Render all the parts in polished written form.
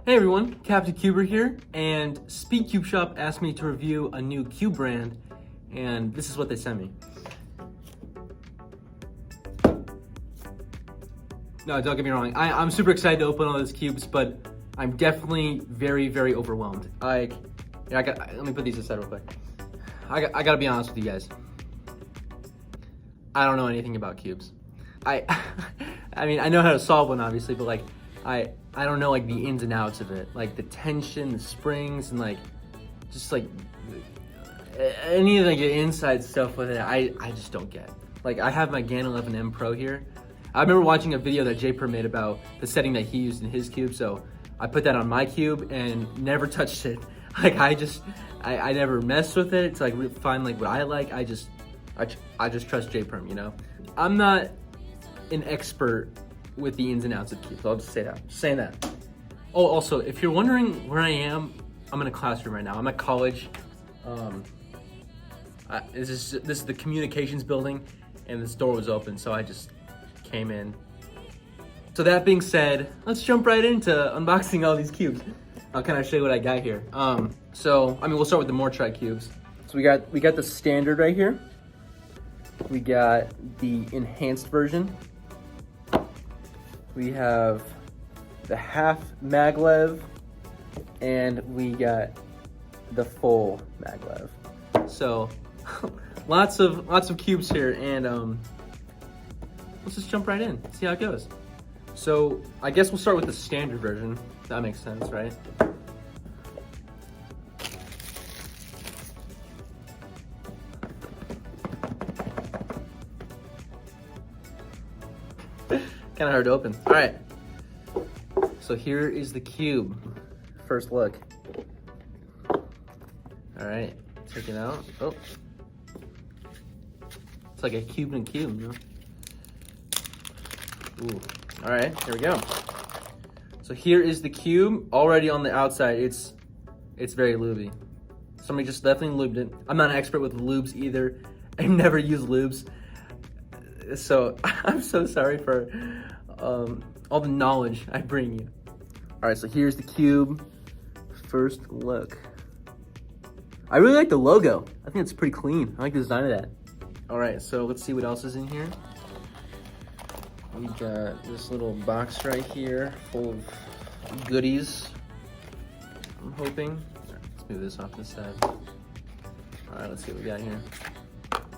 Hey everyone, Captain Cuber here, and SpeedCubeShop asked me to review a new cube brand, and this is what they sent me. No, don't get me wrong, I'm super excited to open all those cubes, but I'm definitely very overwhelmed. Let me put these aside real quick. I gotta be honest with you guys. I don't know anything about cubes. I mean, I know how to solve one obviously, but I don't know like the ins and outs of it, like the tension, the springs, and just any of the inside stuff with it. I just don't get. Like I have my GAN 11M Pro here. I remember watching a video that J-Per made about the setting that he used in his cube, so I put that on my cube and never touched it. Like I never messed with it. It's like find like what I like. I just trust J-Per, you know. I'm not an expert with the ins and outs of cubes. I'll just say that. Just saying that. Oh, also, if you're wondering where I am, I'm in a classroom right now. I'm at college. This is the communications building, and this door was open, so I just came in. So that being said, let's jump right into unboxing all these cubes. I'll kind of show you what I got here. So I mean, we'll start with the MoreTry cubes. So we got the standard right here. We got the enhanced version. We have the half maglev, and we got the full maglev. So lots of cubes here, and let's just jump right in, see how it goes. So I guess we'll start with the standard version. That makes sense, right? Kind of hard to open. All right, so here is the cube. First look. All right, check it out. Oh, it's like a cube and cube, you know? Ooh. All right, here we go. So here is the cube. Already on the outside, it's very lubey. Somebody just definitely lubed it. I'm not an expert with lubes either. I've never used lubes. So I'm so sorry for all the knowledge I bring you. All right, so here's the cube. First look. I really like the logo. I think it's pretty clean. I like the design of that. All right, so let's see what else is in here. We got this little box right here full of goodies, I'm hoping. All right, let's move this off to the side. All right, let's see what we got here.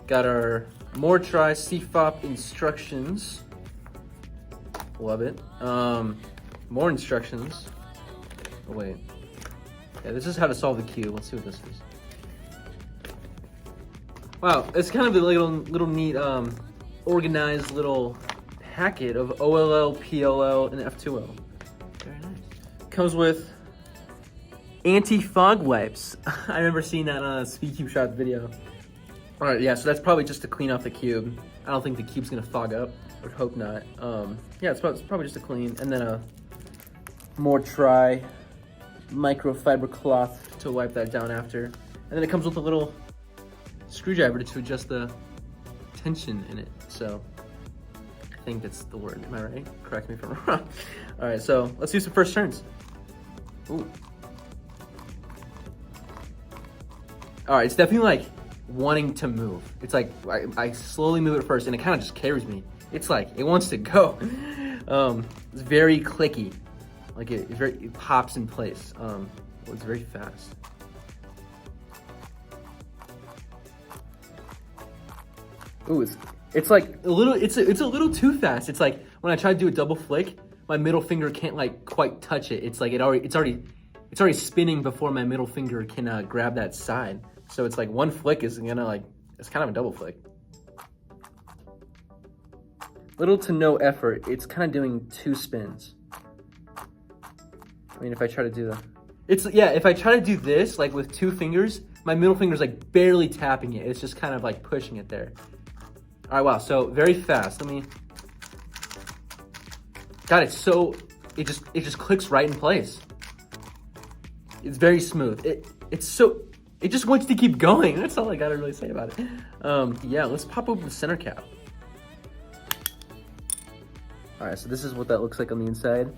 Got our MoreTry CFOP instructions. Love it. More instructions. Oh wait. Yeah, this is how to solve the cube. Let's see what this is. Wow, it's kind of a little neat, organized little packet of OLL, PLL, and F2O. Very nice. Comes with anti-fog wipes. I remember seeing that on a SpeedCubeShop video. All right, yeah, so that's probably just to clean off the cube. I don't think the cube's gonna fog up. I would hope not. Yeah, it's probably just a clean, and then a MoreTry microfiber cloth to wipe that down after. And then it comes with a little screwdriver to adjust the tension in it. So I think that's the word. Am I right? Correct me if I'm wrong. All right, so let's do some first turns. Ooh. All right, it's definitely like wanting to move. It's like I slowly move it first, and it kind of just carries me. It's like it wants to go. It's very clicky. Like it pops in place. It's very fast. Ooh, it's like a little. It's a little too fast. It's like when I try to do a double flick, my middle finger can't like quite touch it. It's like it's already spinning before my middle finger can grab that side. So it's like one flick is gonna it's kind of a double flick. Little to no effort. It's kind of doing 2 spins. I mean, if I try to do if I try to do this like with 2 fingers, my middle finger's like barely tapping it. It's just kind of like pushing it there. All right, wow, so very fast. God, it just clicks right in place. It's very smooth. It just wants to keep going. That's all I gotta really say about it. Yeah, let's pop open the center cap. All right, so this is what that looks like on the inside.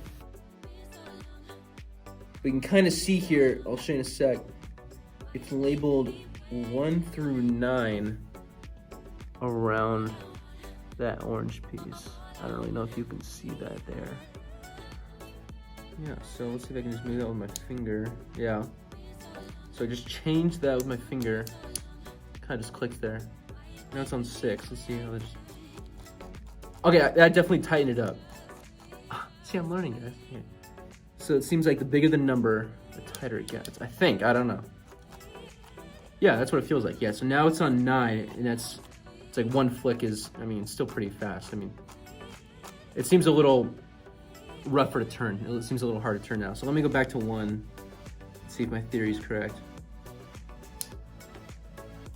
We can kind of see here, I'll show you in a sec, it's labeled 1 through 9 around that orange piece. I don't really know if you can see that there. Yeah, so let's see if I can just move that with my finger. Yeah. So I just changed that with my finger. Kind of just clicked there. Now it's on 6. Let's see how this. Okay, I definitely tightened it up. See, I'm learning, guys. Yeah. So it seems like the bigger the number, the tighter it gets. I think, I don't know. Yeah, that's what it feels like. Yeah, so now it's on 9, and it's like one flick is, I mean, still pretty fast. I mean, it seems a little rougher to turn. It seems a little hard to turn now. So let me go back to 1, see if my theory is correct.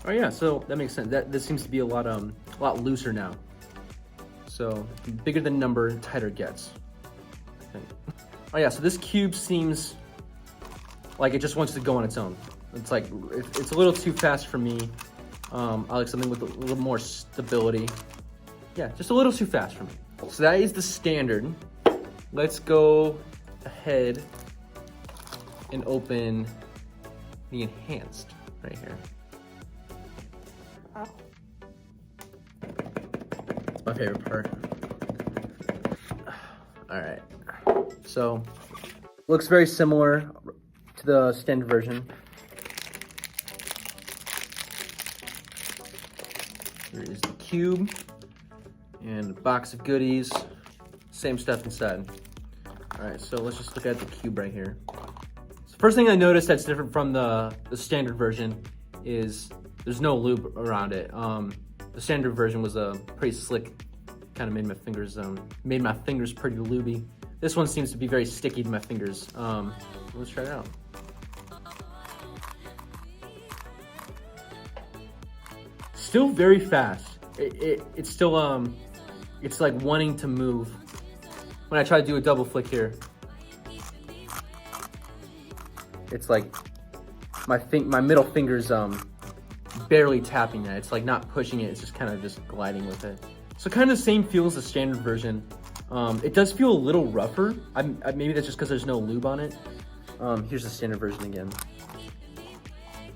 Oh yeah, so that makes sense. This seems to be a lot looser now. So the bigger the number, the tighter it gets, I think. Oh yeah, so this cube seems like it just wants to go on its own. It's like, it's a little too fast for me. I like something with a little more stability. Yeah, just a little too fast for me. So that is the standard. Let's go ahead and open the enhanced right here. It's my favorite part. All right, so looks very similar to the standard version. Here is the cube and a box of goodies, same stuff inside. All right, so let's just look at the cube right here. So first thing I noticed that's different from the standard version is there's no lube around it. The standard version was pretty slick, kind of made my fingers pretty lubey. This one seems to be very sticky to my fingers. Let's try it out. Still very fast. It's still it's like wanting to move. When I try to do a double flick here, it's like my middle finger's barely tapping that. It's like not pushing it, it's just kind of just gliding with it. So kind of the same feel as the standard version. It does feel a little rougher. Maybe that's just because there's no lube on it. Here's the standard version again.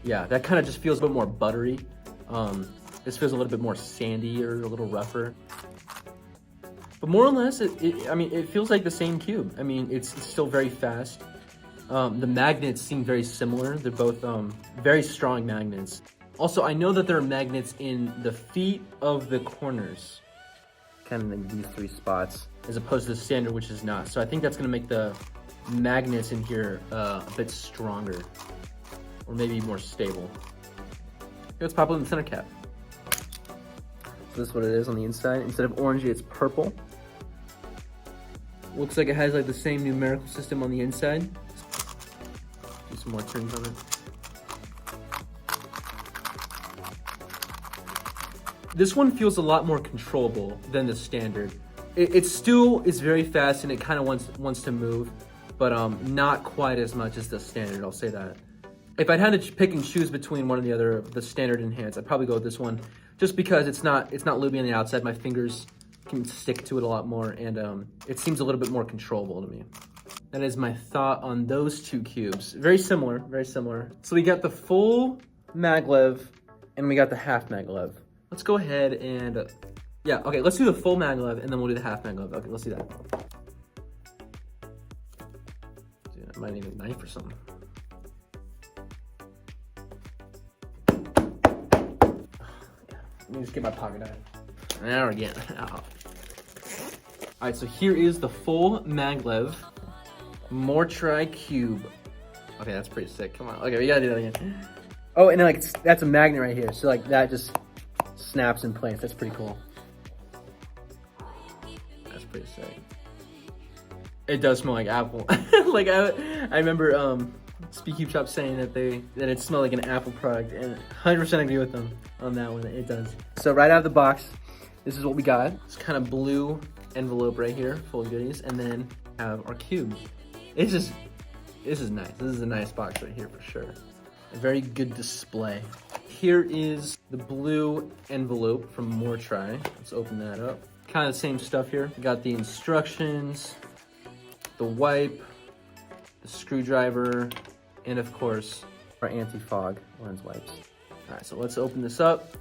Yeah, that kind of just feels a bit more buttery. This feels a little bit more sandy or a little rougher. But more or less, I mean, it feels like the same cube. I mean, it's still very fast. The magnets seem very similar. They're both very strong magnets. Also, I know that there are magnets in the feet of the corners, kind of in these 3 spots, as opposed to the standard, which is not. So I think that's gonna make the magnets in here a bit stronger, or maybe more stable. Okay, let's pop open the center cap. So this is what it is on the inside. Instead of orangey, it's purple. Looks like it has like the same numerical system on the inside. Do some more turns on it. This one feels a lot more controllable than the standard. It still is very fast and it kind of wants to move, but not quite as much as the standard, I'll say that. If I'd had to pick and choose between one or the other, the standard enhanced, I'd probably go with this one, just because it's not lubey on the outside. My fingers can stick to it a lot more, and it seems a little bit more controllable to me. That is my thought on those 2 cubes. Very similar, very similar. So we got the full maglev and we got the half maglev. Let's go ahead and, yeah, okay, let's do the full maglev and then we'll do the half maglev. Okay, let's do that. Dude, I might need a knife or something. Let me just get my pocket knife. There again. All right, so here is the full maglev MoreTry cube. Okay, that's pretty sick. Come on. Okay, we gotta do that again. Oh, and then, like, that's a magnet right here. So like that just snaps in place. That's pretty cool. That's pretty sick. It does smell like apple. Like I remember SpeedCubeShop saying that it smelled like an Apple product, and 100% agree with them on that one. It does. So right out of the box, this is what we got. It's kind of blue envelope right here, full of goodies, and then have our cube. This is nice. This is a nice box right here for sure. A very good display. Here is the blue envelope from MoreTry. Let's open that up. Kind of the same stuff here. We got the instructions, the wipe, the the screwdriver, and of course, our anti-fog lens wipes. All right, so let's open this up.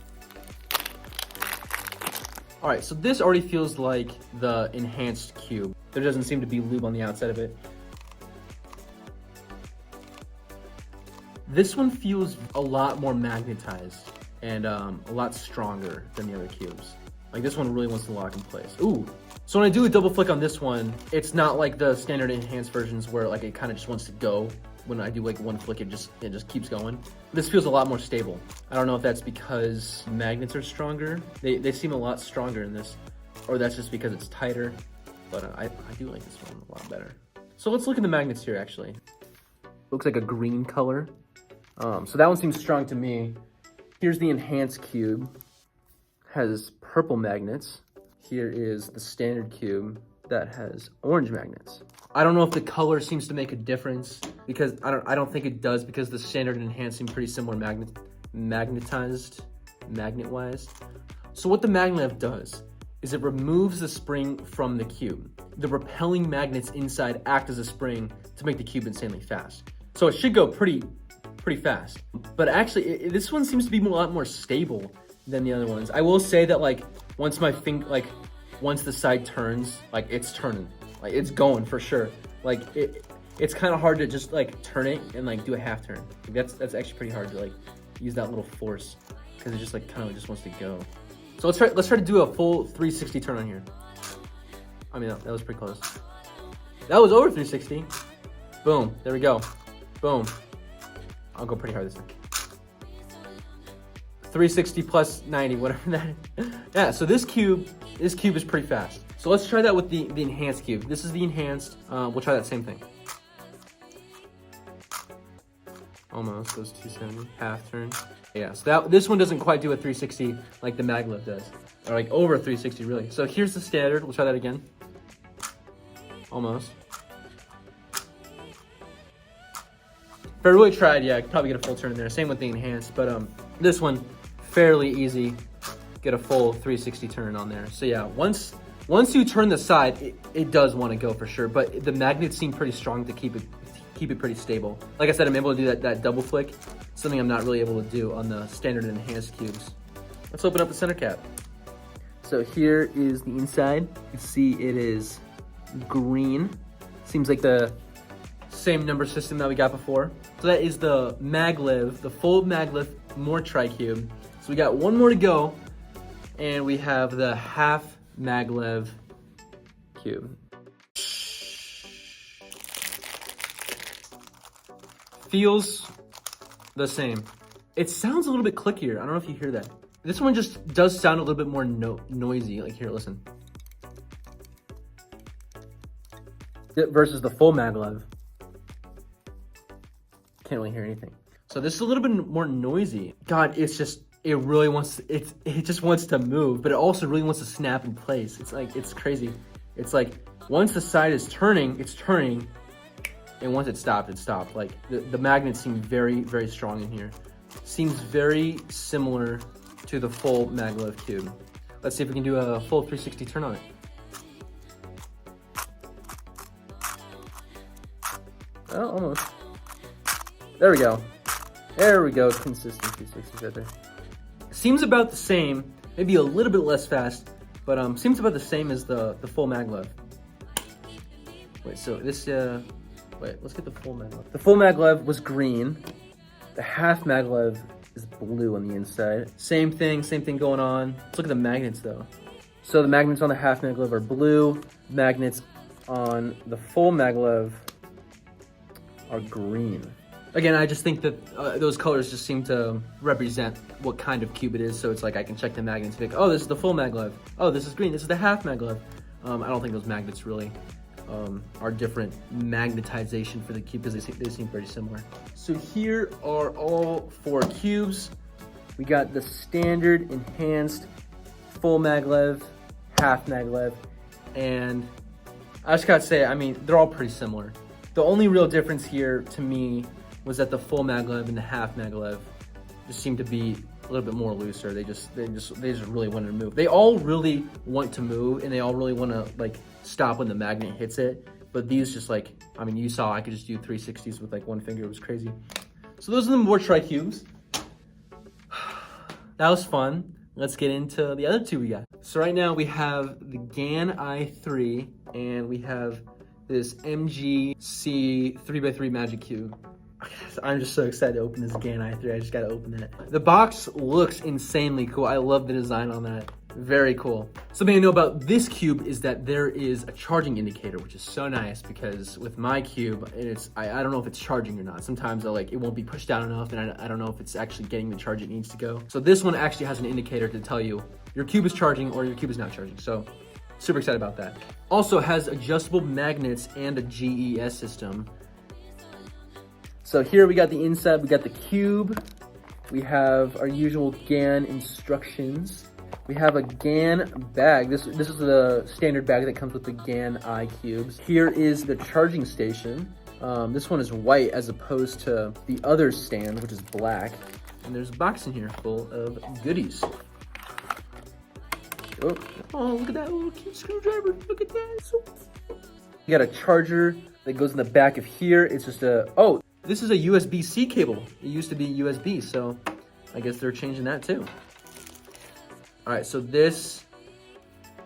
All right, so this already feels like the enhanced cube. There doesn't seem to be lube on the outside of it. This one feels a lot more magnetized and a lot stronger than the other cubes. Like this one really wants to lock in place. Ooh, so when I do a double flick on this one, it's not like the standard enhanced versions where like it kind of just wants to go. When I do like one flick, it just keeps going. This feels a lot more stable. I don't know if that's because magnets are stronger. They seem a lot stronger in this, or that's just because it's tighter. But I do like this one a lot better. So let's look at the magnets here actually. Looks like a green color. So that one seems strong to me. Here's the enhanced cube. Has purple magnets. Here is the standard cube that has orange magnets. I don't know if the color seems to make a difference because I don't think it does because the standard and enhanced seem pretty similar magnet-wise. So what the maglev does is it removes the spring from the cube. The repelling magnets inside act as a spring to make the cube insanely fast. So it should go pretty fast. But actually, this one seems to be a lot more stable than the other ones. I will say that like once once the side turns, like it's turning, like it's going for sure. Like it's kind of hard to just like turn it and like do a half turn. Like, that's actually pretty hard to like use that little force because it just like kind of just wants to go. So let's try to do a full 360 turn on here. I mean that was pretty close. That was over 360. Boom. There we go. Boom. I'll go pretty hard this time. 360 plus 90, whatever that is. Yeah, so this cube is pretty fast. So let's try that with the enhanced cube. This is the enhanced. We'll try that same thing. Almost goes 270, half turn. Yeah, so this one doesn't quite do a 360 like the maglev does, or like over 360 really. So here's the standard. We'll try that again. Almost. If I really tried, yeah, I could probably get a full turn in there. Same with the enhanced, but this one, fairly easy. Get a full 360 turn on there. So yeah, once you turn the side, it does want to go for sure, but the magnets seem pretty strong to keep it pretty stable. Like I said, I'm able to do that double flick, something I'm not really able to do on the standard and enhanced cubes. Let's open up the center cap. So here is the inside. You can see it is green. Seems like the same number system that we got before. So that is the maglev, the full maglev MoreTry cube. So we got one more to go, and we have the half maglev cube. Feels the same. It sounds a little bit clickier. I don't know if you hear that. This one just does sound a little bit more noisy. Like here, listen. Versus the full maglev. Can't really hear anything. So this is a little bit more noisy. God, it really wants, it just wants to move, but it also really wants to snap in place. It's like, it's crazy. It's like, once the side is turning, it's turning, and once it stopped, it stopped. Like, the magnets seem very, very strong in here. Seems very similar to the full maglev cube. Let's see if we can do a full 360 turn on it. Oh, almost. There we go. There we go. Consistent 360 right there. Seems about the same, maybe a little bit less fast, but seems about the same as the full maglev. Wait, so this wait, let's get the full maglev. The full maglev was green. The half maglev is blue on the inside. Same thing going on. Let's look at the magnets though. So the magnets on the half maglev are blue. Magnets on the full maglev are green. Again, I just think that those colors just seem to represent what kind of cube it is. So it's like I can check the magnets and be like, oh, this is the full maglev. Oh, this is green. This is the half maglev. I don't think those magnets really are different magnetization for the cube because they seem pretty similar. So here are all four cubes. We got the standard, enhanced, full maglev, half maglev, and I just gotta say, I mean, they're all pretty similar. The only real difference here to me was that the full maglev and the half maglev just seem to be a little bit more looser. They just really want to move. They all really want to move, and they all really want to like stop when the magnet hits it. But these just like, I mean, you saw I could just do 360s with like one finger. It was crazy. So those are the MoreTry cubes. That was fun. Let's get into the other two we got. So right now we have the GAN i3 and we have this MGC 3x3 Magic Cube. I'm just so excited to open this GAN i3. I just gotta open that. The box looks insanely cool. I love the design on that. Very cool. Something I know about this cube is that there is a charging indicator, which is so nice because with my cube, I don't know if it's charging or not. Sometimes it won't be pushed down enough and I don't know if it's actually getting the charge it needs to go. So this one actually has an indicator to tell you your cube is charging or your cube is not charging. So super excited about that. Also has adjustable magnets and a GES system. So here we got the inside, we got the cube. We have our usual GAN instructions. We have a GAN bag. This is the standard bag that comes with the GAN i cubes. Here is the charging station. This one is white as opposed to the other stand, which is black. And there's a box in here full of goodies. Oh, look at that little cute screwdriver. Look at that. So cute. You got a charger that goes in the back of here. It's just this is a USB-C cable. It used to be USB, so I guess they're changing that too. All right, so this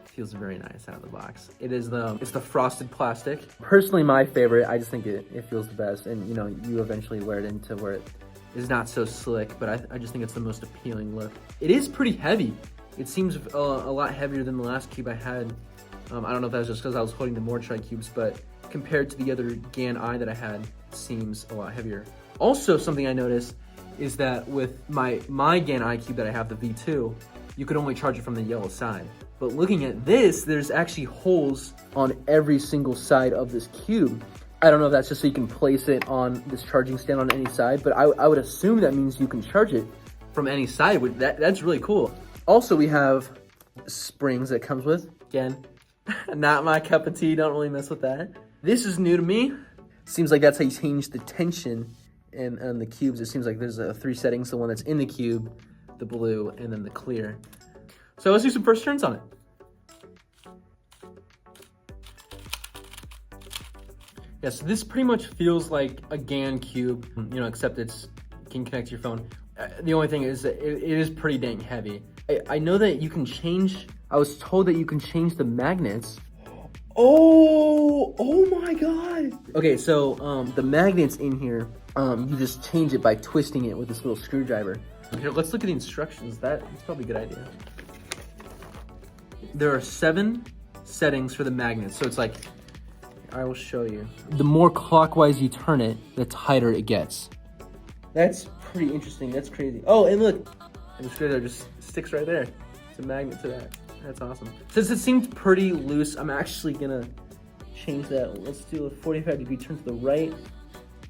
feels very nice out of the box. It's the frosted plastic. Personally, my favorite. I just think it feels the best, and you know, you eventually wear it into where it is not so slick, but I just think it's the most appealing look. It is pretty heavy. It seems a lot heavier than the last cube I had. I don't know if that was just because I was holding the MoreTry cubes, but compared to the other GAN i that I had, it seems a lot heavier. Also, something I noticed is that with my GAN i cube that I have, the V2, you could only charge it from the yellow side. But looking at this, there's actually holes on every single side of this cube. I don't know if that's just so you can place it on this charging stand on any side, but I would assume that means you can charge it from any side. That's really cool. Also, we have springs that comes with. Again, not my cup of tea, don't really mess with that. This is new to me. Seems like that's how you change the tension on the cubes. It seems like there's 3 settings, the one that's in the cube, the blue, and then the clear. So let's do some first turns on it. Yeah, so this pretty much feels like a GAN cube, you know, except you can connect to your phone. The only thing is that it is pretty dang heavy. I know that you can change, I was told that you can change the magnets. Oh my God. Okay, so the magnets in here, you just change it by twisting it with this little screwdriver. Here, let's look at the instructions. That's probably a good idea. There are 7 settings for the magnets. So it's like, I will show you. The more clockwise you turn it, the tighter it gets. That's pretty interesting. That's crazy. Oh, and look, and the screwdriver just sticks right there. It's a magnet to that. That's awesome. Since it seemed pretty loose, I'm actually gonna change that. Let's do a 45-degree turn to the right.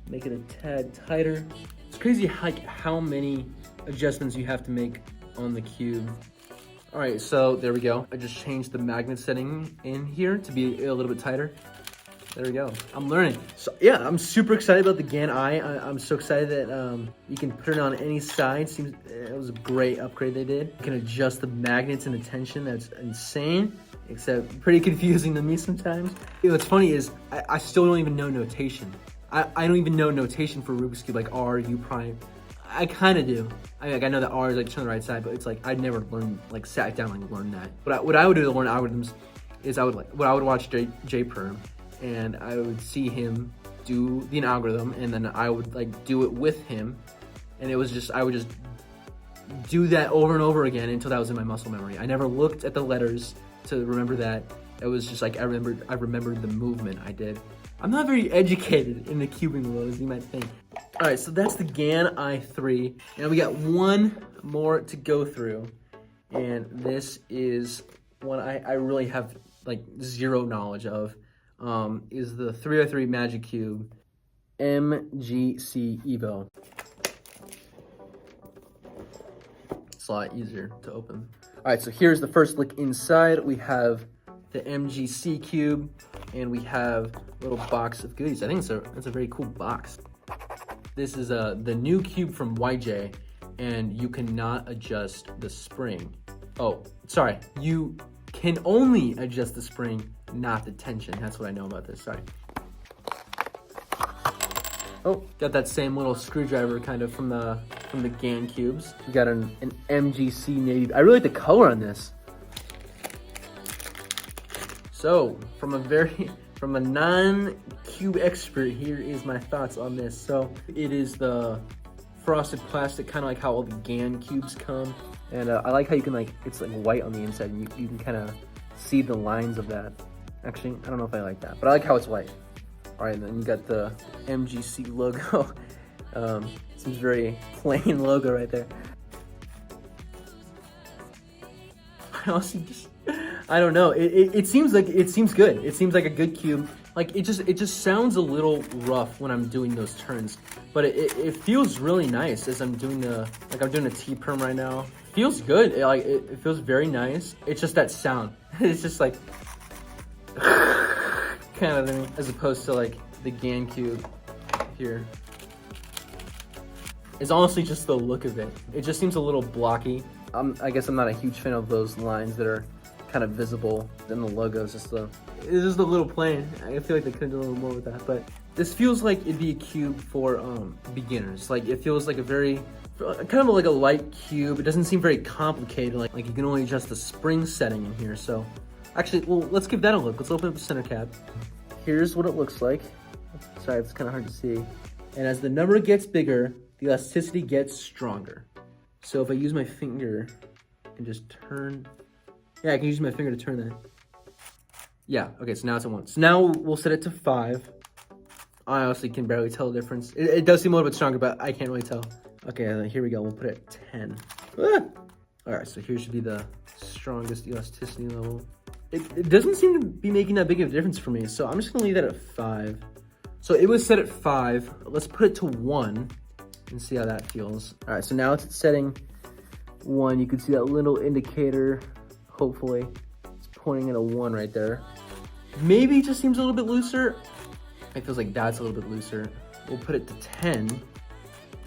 Make it a tad tighter. It's crazy how many adjustments you have to make on the cube. All right, so there we go. I just changed the magnet setting in here to be a little bit tighter. There we go. I'm learning. So yeah, I'm super excited about the GAN i. I'm so excited that you can put it on any side. Seems it was a great upgrade they did. You can adjust the magnets and the tension. That's insane, except pretty confusing to me sometimes. You know, what's funny is I still don't even know notation. I don't even know notation for Rubik's Cube, like R, U prime. I kind of do. I know that R is like turn the right side, but it's like I'd never learned, like sat down and learned that. But what I would do to learn algorithms is I would watch J Perm, and I would see him do the algorithm, and then I would like do it with him, and it was just I would just do that over and over again until that was in my muscle memory. I never looked at the letters to remember that. It was just like I remembered the movement I did. I'm not very educated in the cubing world, as you might think. All right, so that's the GAN i3, and we got one more to go through, and this is one I really have like zero knowledge of. Is the 3x3 Magic Cube MGC EVO. It's a lot easier to open. All right, so here's the first look inside. We have the MGC cube, and we have a little box of goodies. I think it's a very cool box. This is the new cube from YJ, and you cannot adjust the spring. Oh, sorry, you can only adjust the spring, not the tension. That's what I know about this, sorry. Oh, got that same little screwdriver kind of from the GAN cubes. We got an MGC navy. I really like the color on this. So from a non-cube expert, here is my thoughts on this. So it is the frosted plastic, kind of like how all the GAN cubes come. And I like how you can it's like white on the inside, and you can kind of see the lines of that. Actually, I don't know if I like that, but I like how it's white. All right, and then you got the MGC logo. Seems very plain logo right there. I don't know. It seems good. It seems like a good cube. Like it just sounds a little rough when I'm doing those turns, but it feels really nice as I'm doing I'm doing a T-perm right now. It feels good. It feels very nice. It's just that sound. It's just like kind of thing, as opposed to like the GAN cube here. It's honestly just the look of it. It just seems a little blocky. I guess I'm not a huge fan of those lines that are kind of visible in the logo. It's just a little plain. I feel like they could do a little more with that, but this feels like it'd be a cube for beginners. Like it feels like a very kind of like a light cube. It doesn't seem very complicated. Like you can only adjust the spring setting in here. So actually, well, let's give that a look. Let's open up the center cap. Here's what it looks like. Sorry, it's kind of hard to see. And as the number gets bigger, the elasticity gets stronger. So if I use my finger and just turn, yeah, I can use my finger to turn that. Yeah, okay, so now it's at 1. So now we'll set it to 5. I honestly can barely tell the difference. It does seem a little bit stronger, but I can't really tell. Okay, here we go. We'll put it at 10. Ah! All right, so here should be the strongest elasticity level. It doesn't seem to be making that big of a difference for me, so I'm just gonna leave that at 5. So it was set at 5. Let's put it to 1 and see how that feels. All right, so now it's at setting 1. You can see that little indicator, hopefully. It's pointing at a 1 right there. Maybe it just seems a little bit looser. It feels like that's a little bit looser. We'll put it to 10.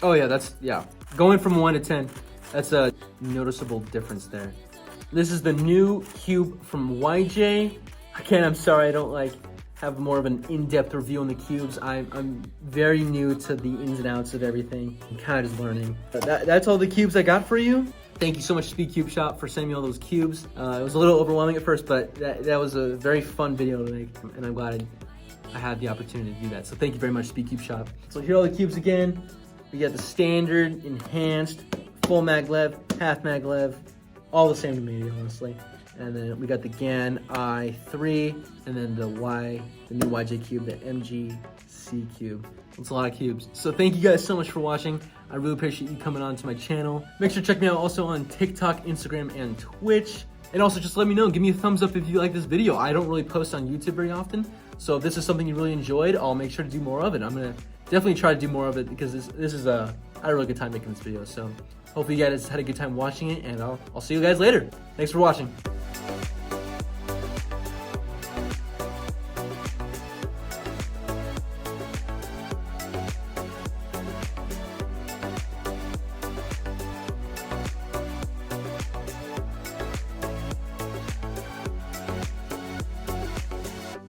Oh yeah, going from 1 to 10, that's a noticeable difference there. This is the new cube from YJ. Again, I'm sorry I don't have more of an in-depth review on the cubes. I'm very new to the ins and outs of everything. I'm kind of just learning. But that's all the cubes I got for you. Thank you so much, SpeedCubeShop, for sending me all those cubes. It was a little overwhelming at first, but that was a very fun video to make, and I'm glad I had the opportunity to do that. So thank you very much, SpeedCubeShop. So here are all the cubes again. We got the standard, enhanced, full mag lev, half mag lev, all the same to me, honestly. And then we got the GAN i3, and then the new YJ cube, the MGC cube. It's a lot of cubes. So thank you guys so much for watching. I really appreciate you coming on to my channel. Make sure to check me out also on TikTok, Instagram, and Twitch. And also just let me know, give me a thumbs up if you like this video. I don't really post on YouTube very often. So if this is something you really enjoyed, I'll make sure to do more of it. I'm gonna definitely try to do more of it because this is I had a really good time making this video. So hopefully you guys had a good time watching it, and I'll see you guys later. Thanks for watching.